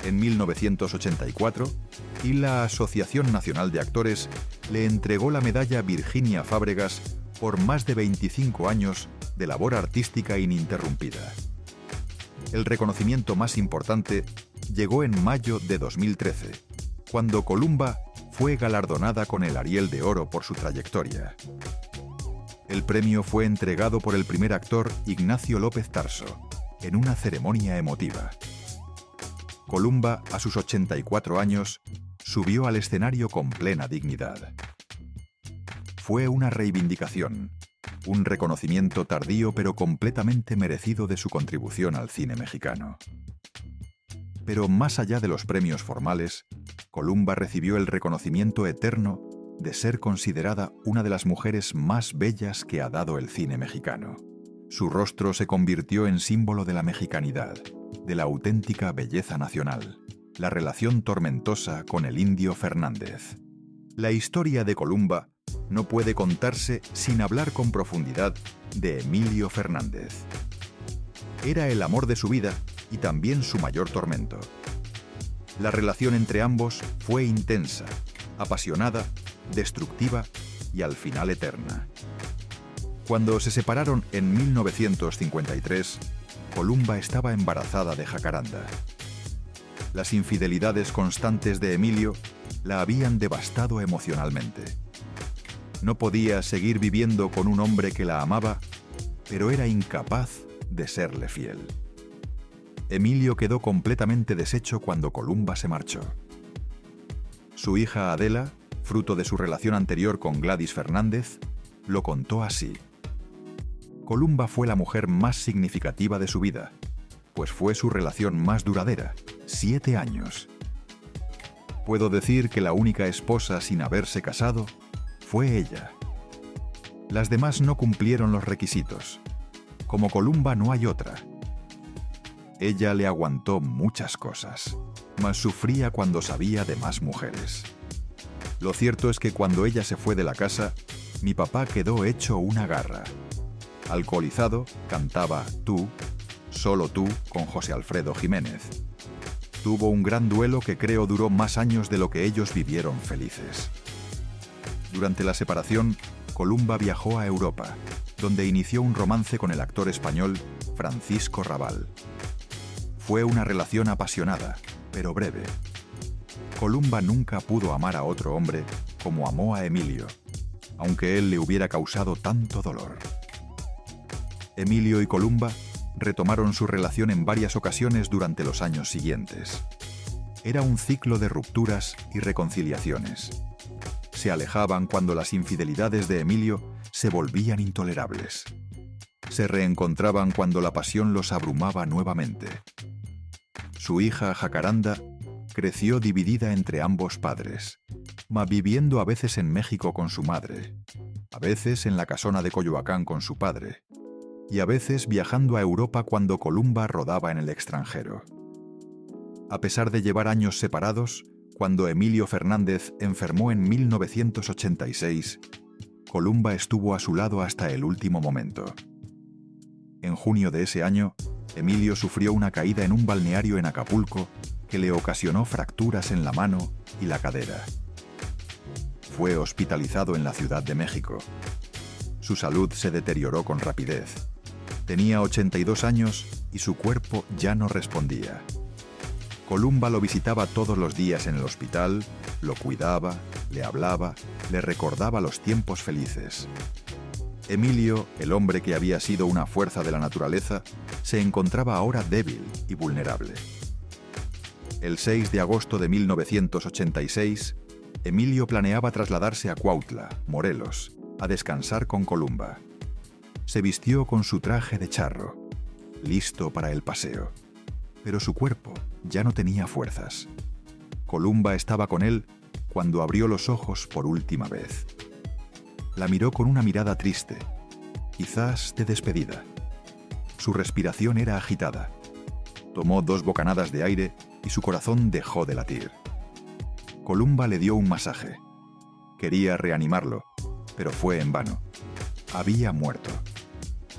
En 1984, y la Asociación Nacional de Actores le entregó la medalla Virginia Fábregas por más de 25 años de labor artística ininterrumpida. El reconocimiento más importante llegó en mayo de 2013, cuando Columba fue galardonada con el Ariel de Oro por su trayectoria. El premio fue entregado por el primer actor Ignacio López Tarso, en una ceremonia emotiva. Columba, a sus 84 años, subió al escenario con plena dignidad. Fue una reivindicación, un reconocimiento tardío pero completamente merecido de su contribución al cine mexicano. Pero más allá de los premios formales, Columba recibió el reconocimiento eterno de ser considerada una de las mujeres más bellas que ha dado el cine mexicano. Su rostro se convirtió en símbolo de la mexicanidad, de la auténtica belleza nacional, la relación tormentosa con el Indio Fernández. La historia de Columba no puede contarse sin hablar con profundidad de Emilio Fernández. Era el amor de su vida y también su mayor tormento. La relación entre ambos fue intensa, apasionada, destructiva y al final eterna. Cuando se separaron en 1953, Columba estaba embarazada de Jacaranda. Las infidelidades constantes de Emilio la habían devastado emocionalmente. No podía seguir viviendo con un hombre que la amaba, pero era incapaz de serle fiel. Emilio quedó completamente deshecho cuando Columba se marchó. Su hija Adela, fruto de su relación anterior con Gladys Fernández, lo contó así. Columba fue la mujer más significativa de su vida, pues fue su relación más duradera, 7 años. Puedo decir que la única esposa sin haberse casado fue ella. Las demás no cumplieron los requisitos. Como Columba no hay otra. Ella le aguantó muchas cosas, mas sufría cuando sabía de más mujeres. Lo cierto es que cuando ella se fue de la casa, mi papá quedó hecho una garra. Alcoholizado, cantaba Tú, solo tú, con José Alfredo Jiménez. Tuvo un gran duelo que creo duró más años de lo que ellos vivieron felices. Durante la separación, Columba viajó a Europa, donde inició un romance con el actor español Francisco Rabal. Fue una relación apasionada, pero breve. Columba nunca pudo amar a otro hombre como amó a Emilio, aunque él le hubiera causado tanto dolor. Emilio y Columba retomaron su relación en varias ocasiones durante los años siguientes. Era un ciclo de rupturas y reconciliaciones. Se alejaban cuando las infidelidades de Emilio se volvían intolerables. Se reencontraban cuando la pasión los abrumaba nuevamente. Su hija Jacaranda creció dividida entre ambos padres, viviendo a veces en México con su madre, a veces en la casona de Coyoacán con su padre, y a veces viajando a Europa cuando Columba rodaba en el extranjero. A pesar de llevar años separados, cuando Emilio Fernández enfermó en 1986, Columba estuvo a su lado hasta el último momento. En junio de ese año, Emilio sufrió una caída en un balneario en Acapulco que le ocasionó fracturas en la mano y la cadera. Fue hospitalizado en la Ciudad de México. Su salud se deterioró con rapidez. Tenía 82 años y su cuerpo ya no respondía. Columba lo visitaba todos los días en el hospital, lo cuidaba, le hablaba, le recordaba los tiempos felices. Emilio, el hombre que había sido una fuerza de la naturaleza, se encontraba ahora débil y vulnerable. El 6 de agosto de 1986, Emilio planeaba trasladarse a Cuautla, Morelos, a descansar con Columba. Se vistió con su traje de charro, listo para el paseo. Pero su cuerpo ya no tenía fuerzas. Columba estaba con él cuando abrió los ojos por última vez. La miró con una mirada triste, quizás de despedida. Su respiración era agitada. Tomó 2 bocanadas de aire y su corazón dejó de latir. Columba le dio un masaje. Quería reanimarlo, pero fue en vano. Había muerto.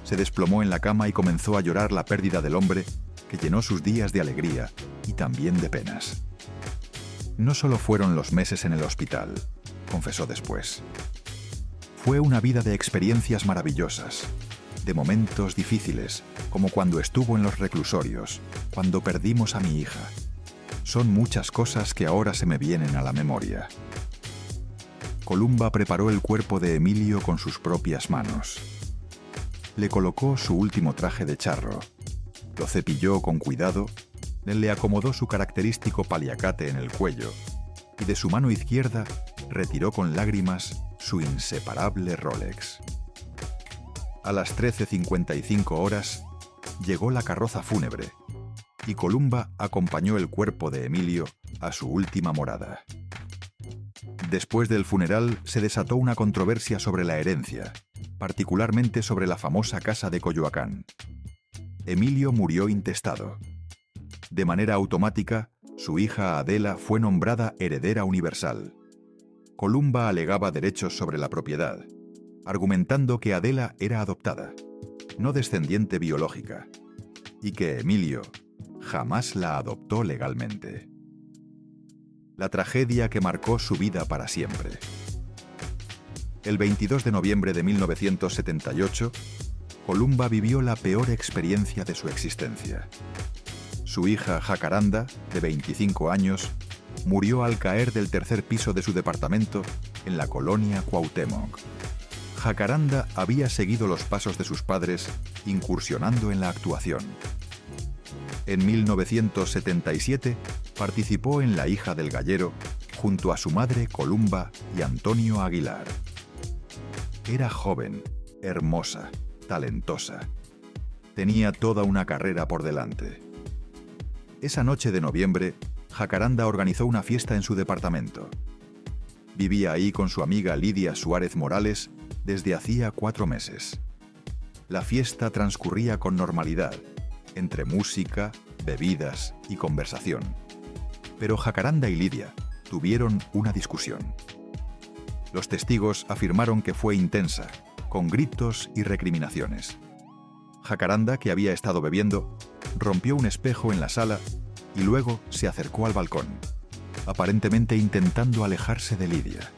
Se desplomó en la cama y comenzó a llorar la pérdida del hombre que llenó sus días de alegría y también de penas. No solo fueron los meses en el hospital, confesó después. Fue una vida de experiencias maravillosas, de momentos difíciles, como cuando estuvo en los reclusorios, cuando perdimos a mi hija. Son muchas cosas que ahora se me vienen a la memoria. Columba preparó el cuerpo de Emilio con sus propias manos. Le colocó su último traje de charro, lo cepilló con cuidado, le acomodó su característico paliacate en el cuello y de su mano izquierda retiró con lágrimas su inseparable Rolex. A las 13:55 horas llegó la carroza fúnebre y Columba acompañó el cuerpo de Emilio a su última morada. Después del funeral se desató una controversia sobre la herencia, particularmente sobre la famosa casa de Coyoacán. Emilio murió intestado. De manera automática, su hija Adela fue nombrada heredera universal. Columba alegaba derechos sobre la propiedad, argumentando que Adela era adoptada, no descendiente biológica, y que Emilio jamás la adoptó legalmente. La tragedia que marcó su vida para siempre. El 22 de noviembre de 1978, Columba vivió la peor experiencia de su existencia. Su hija Jacaranda, de 25 años, murió al caer del 3er piso de su departamento en la colonia Cuauhtémoc. Jacaranda había seguido los pasos de sus padres, incursionando en la actuación. En 1977 participó en La hija del gallero junto a su madre Columba y Antonio Aguilar. Era joven, hermosa, talentosa. Tenía toda una carrera por delante. Esa noche de noviembre, Jacaranda organizó una fiesta en su departamento. Vivía ahí con su amiga Lidia Suárez Morales desde hacía 4 meses. La fiesta transcurría con normalidad, entre música, bebidas y conversación. Pero Jacaranda y Lidia tuvieron una discusión. Los testigos afirmaron que fue intensa, con gritos y recriminaciones. Jacaranda, que había estado bebiendo, rompió un espejo en la sala y luego se acercó al balcón, aparentemente intentando alejarse de Lidia.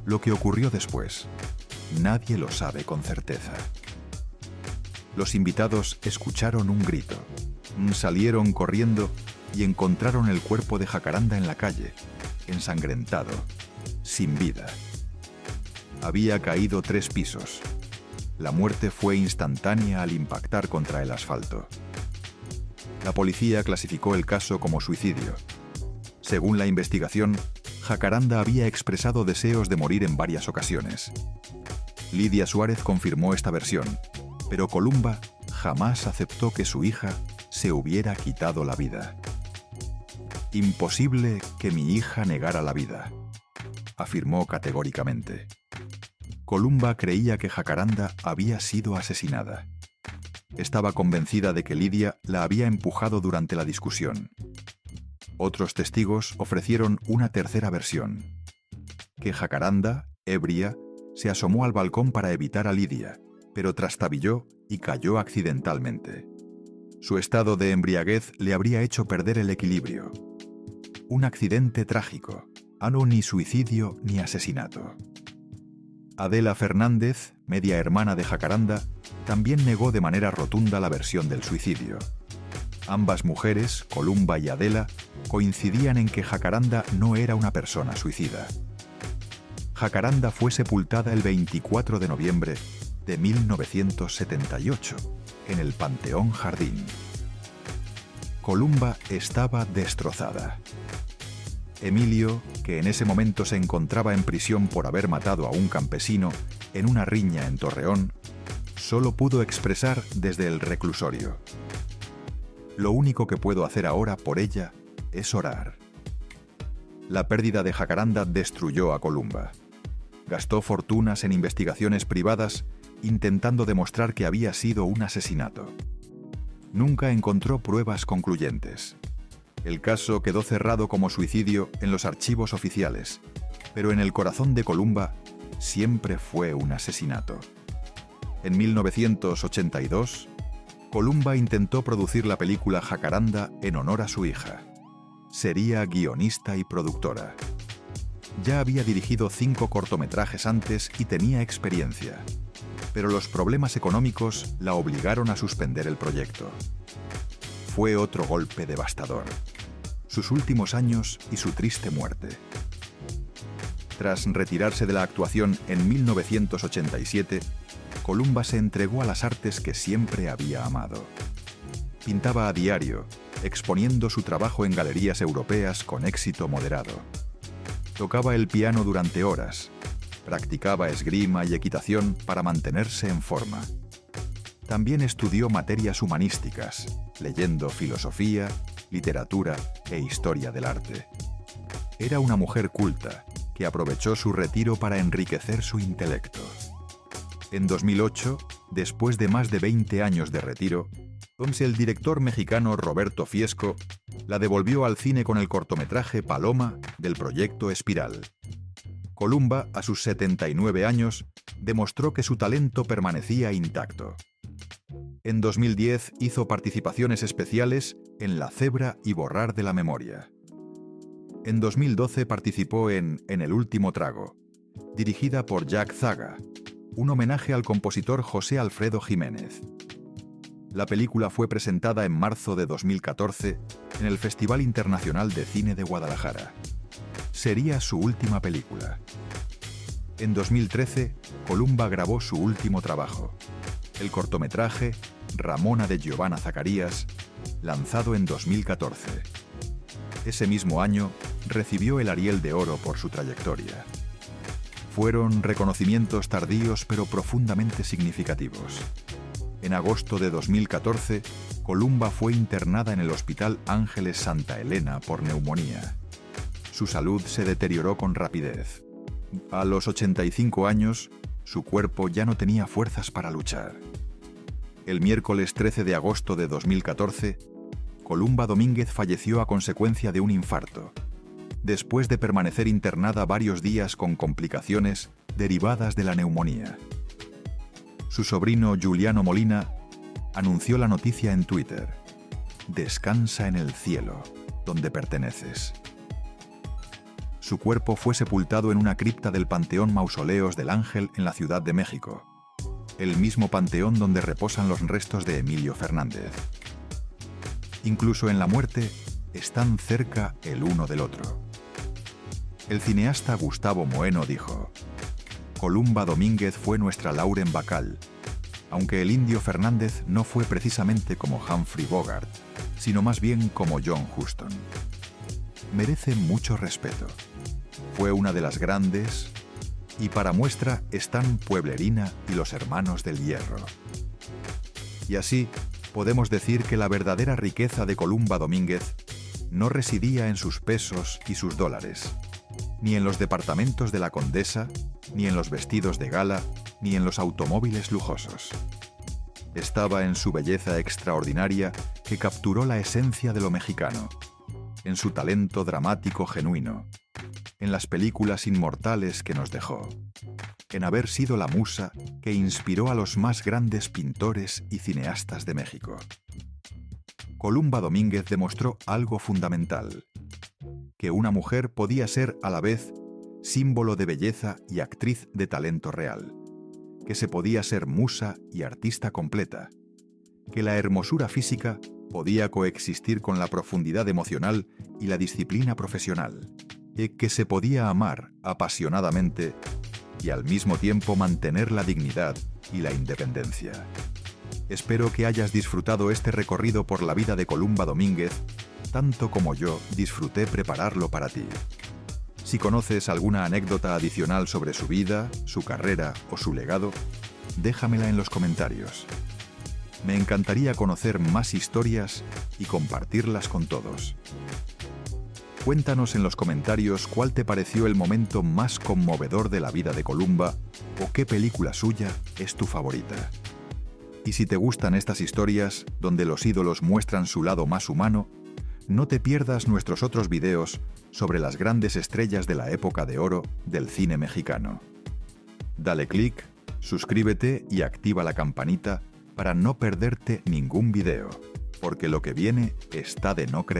Lo que ocurrió después, nadie lo sabe con certeza. Los invitados escucharon un grito, salieron corriendo y encontraron el cuerpo de Jacaranda en la calle, ensangrentado, sin vida. Había caído 3 pisos. La muerte fue instantánea al impactar contra el asfalto. La policía clasificó el caso como suicidio. Según la investigación, Jacaranda había expresado deseos de morir en varias ocasiones. Lidia Suárez confirmó esta versión, pero Columba jamás aceptó que su hija se hubiera quitado la vida. Imposible que mi hija negara la vida, afirmó categóricamente. Columba creía que Jacaranda había sido asesinada. Estaba convencida de que Lidia la había empujado durante la discusión. Otros testigos ofrecieron una tercera versión: que Jacaranda, ebria, se asomó al balcón para evitar a Lidia, pero trastabilló y cayó accidentalmente. Su estado de embriaguez le habría hecho perder el equilibrio. Un accidente trágico, no ni suicidio ni asesinato. Adela Fernández, media hermana de Jacaranda, también negó de manera rotunda la versión del suicidio. Ambas mujeres, Columba y Adela, coincidían en que Jacaranda no era una persona suicida. Jacaranda fue sepultada el 24 de noviembre de 1978 en el Panteón Jardín. Columba estaba destrozada. Emilio, que en ese momento se encontraba en prisión por haber matado a un campesino en una riña en Torreón, solo pudo expresar desde el reclusorio: «Lo único que puedo hacer ahora por ella es orar». La pérdida de Jacaranda destruyó a Columba. Gastó fortunas en investigaciones privadas intentando demostrar que había sido un asesinato. Nunca encontró pruebas concluyentes. El caso quedó cerrado como suicidio en los archivos oficiales, pero en el corazón de Columba siempre fue un asesinato. En 1982, Columba intentó producir la película Jacaranda en honor a su hija. Sería guionista y productora. Ya había dirigido 5 cortometrajes antes y tenía experiencia, pero los problemas económicos la obligaron a suspender el proyecto. Fue otro golpe devastador: sus últimos años y su triste muerte. Tras retirarse de la actuación en 1987, Columba se entregó a las artes que siempre había amado. Pintaba a diario, exponiendo su trabajo en galerías europeas con éxito moderado. Tocaba el piano durante horas, practicaba esgrima y equitación para mantenerse en forma. También estudió materias humanísticas, leyendo filosofía, literatura e historia del arte. Era una mujer culta que aprovechó su retiro para enriquecer su intelecto. En 2008, después de más de 20 años de retiro, el director mexicano Roberto Fiesco la devolvió al cine con el cortometraje Paloma del proyecto Espiral. Columba, a sus 79 años, demostró que su talento permanecía intacto. En 2010 hizo participaciones especiales en La cebra y borrar de la memoria. En 2012 participó en El último trago, dirigida por Jack Zaga, un homenaje al compositor José Alfredo Jiménez. La película fue presentada en marzo de 2014 en el Festival Internacional de Cine de Guadalajara. Sería su última película. En 2013, Columba grabó su último trabajo, el cortometraje Ramona de Giovanna Zacarías, lanzado en 2014. Ese mismo año, recibió el Ariel de Oro por su trayectoria. Fueron reconocimientos tardíos pero profundamente significativos. En agosto de 2014, Columba fue internada en el Hospital Ángeles Santa Elena por neumonía. Su salud se deterioró con rapidez. A los 85 años, su cuerpo ya no tenía fuerzas para luchar. El miércoles 13 de agosto de 2014, Columba Domínguez falleció a consecuencia de un infarto, después de permanecer internada varios días con complicaciones derivadas de la neumonía. Su sobrino Juliano Molina anunció la noticia en Twitter: «Descansa en el cielo, donde perteneces». Su cuerpo fue sepultado en una cripta del Panteón Mausoleos del Ángel en la Ciudad de México, el mismo panteón donde reposan los restos de Emilio Fernández. Incluso en la muerte, están cerca el uno del otro. El cineasta Gustavo Moeno dijo: «Columba Domínguez fue nuestra Lauren Bacall, aunque el Indio Fernández no fue precisamente como Humphrey Bogart, sino más bien como John Huston. Merece mucho respeto. Fue una de las grandes, y para muestra están Pueblerina y Los Hermanos del Hierro». Y así, podemos decir que la verdadera riqueza de Columba Domínguez no residía en sus pesos y sus dólares, ni en los departamentos de la Condesa, ni en los vestidos de gala, ni en los automóviles lujosos. Estaba en su belleza extraordinaria que capturó la esencia de lo mexicano, en su talento dramático genuino, en las películas inmortales que nos dejó, en haber sido la musa que inspiró a los más grandes pintores y cineastas de México. Columba Domínguez demostró algo fundamental: que una mujer podía ser a la vez símbolo de belleza y actriz de talento real, que se podía ser musa y artista completa, que la hermosura física podía coexistir con la profundidad emocional y la disciplina profesional, y que se podía amar apasionadamente y al mismo tiempo mantener la dignidad y la independencia. Espero que hayas disfrutado este recorrido por la vida de Columba Domínguez, tanto como yo disfruté prepararlo para ti. Si conoces alguna anécdota adicional sobre su vida, su carrera o su legado, déjamela en los comentarios. Me encantaría conocer más historias y compartirlas con todos. Cuéntanos en los comentarios cuál te pareció el momento más conmovedor de la vida de Columba o qué película suya es tu favorita. Y si te gustan estas historias, donde los ídolos muestran su lado más humano, no te pierdas nuestros otros videos sobre las grandes estrellas de la época de oro del cine mexicano. Dale click, suscríbete y activa la campanita para no perderte ningún video, porque lo que viene está de no creer.